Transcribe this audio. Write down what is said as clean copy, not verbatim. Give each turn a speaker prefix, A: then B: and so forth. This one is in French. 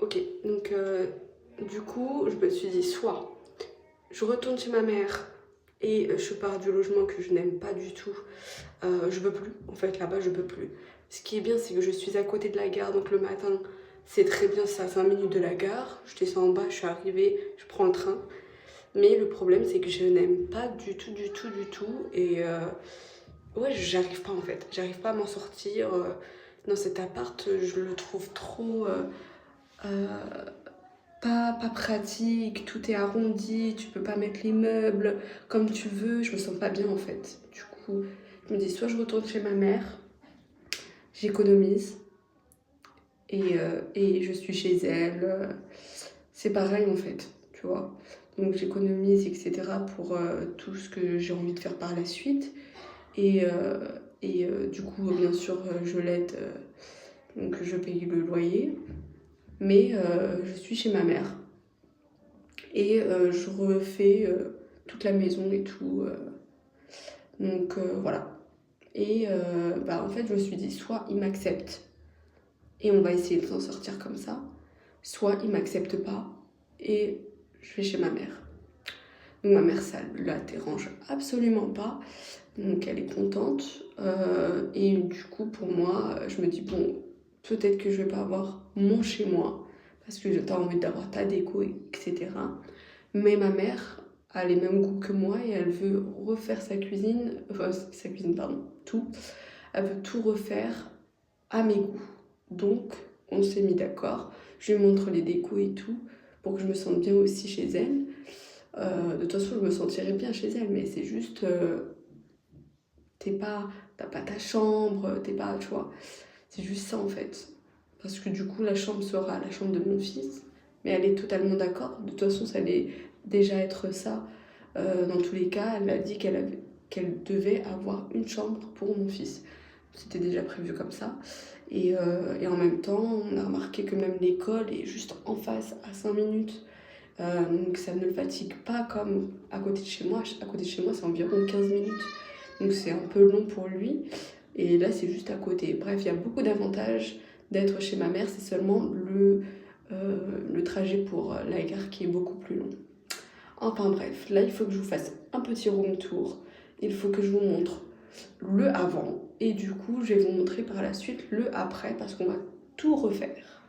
A: Ok, donc du coup, je me suis dit soit je retourne chez ma mère et je pars du logement que je n'aime pas du tout. Je peux plus, en fait, là-bas, je peux plus. Ce qui est bien, c'est que je suis à côté de la gare, donc le matin, c'est très bien, c'est à 5 minutes de la gare. Je descends en bas, je suis arrivée, je prends le train. Mais le problème, c'est que je n'aime pas du tout, du tout, du tout. Et ouais, j'arrive pas en fait. J'arrive pas à m'en sortir. Dans cet appart, je le trouve trop euh, pas pratique. Tout est arrondi, tu peux pas mettre les meubles comme tu veux. Je me sens pas bien en fait. Du coup, je me dis soit je retourne chez ma mère, j'économise et je suis chez elle. C'est pareil en fait, tu vois. Donc j'économise, etc. pour tout ce que j'ai envie de faire par la suite. Et du coup, bien sûr, je l'aide, donc je paye le loyer. Mais je suis chez ma mère et je refais toute la maison et tout. Donc voilà. Et bah, en fait, je me suis dit, soit il m'accepte et on va essayer de s'en sortir comme ça, soit il m'accepte pas et je vais chez ma mère. Donc ma mère, ça la dérange absolument pas. Donc elle est contente. Et du coup, pour moi, je me dis, bon, peut-être que je vais pas avoir mon chez moi, parce que t'as envie d'avoir ta déco, etc. Mais ma mère a les mêmes goûts que moi et elle veut refaire sa cuisine, enfin sa cuisine, pardon, tout. Elle veut tout refaire à mes goûts. Donc on s'est mis d'accord. Je lui montre les décos et tout, pour que je me sente bien aussi chez elle. De toute façon, je me sentirais bien chez elle, mais c'est juste, t'as pas ta chambre, t'es pas, tu vois. C'est juste ça en fait. Parce que du coup, la chambre sera la chambre de mon fils, mais elle est totalement d'accord. De toute façon, ça allait déjà être ça. Dans tous les cas, elle m'a dit qu'elle devait avoir une chambre pour mon fils. C'était déjà prévu comme ça. Et en même temps, on a remarqué que même l'école est juste en face, à 5 minutes. Donc ça ne le fatigue pas comme à côté de chez moi. À côté de chez moi, c'est environ 15 minutes. Donc c'est un peu long pour lui. Et là, c'est juste à côté. Bref, il y a beaucoup d'avantages d'être chez ma mère. C'est seulement le trajet pour la gare qui est beaucoup plus long. Enfin bref, là, il faut que je vous fasse un petit room tour. Il faut que je vous montre le avant. Et du coup, je vais vous montrer par la suite le après parce qu'on va tout refaire.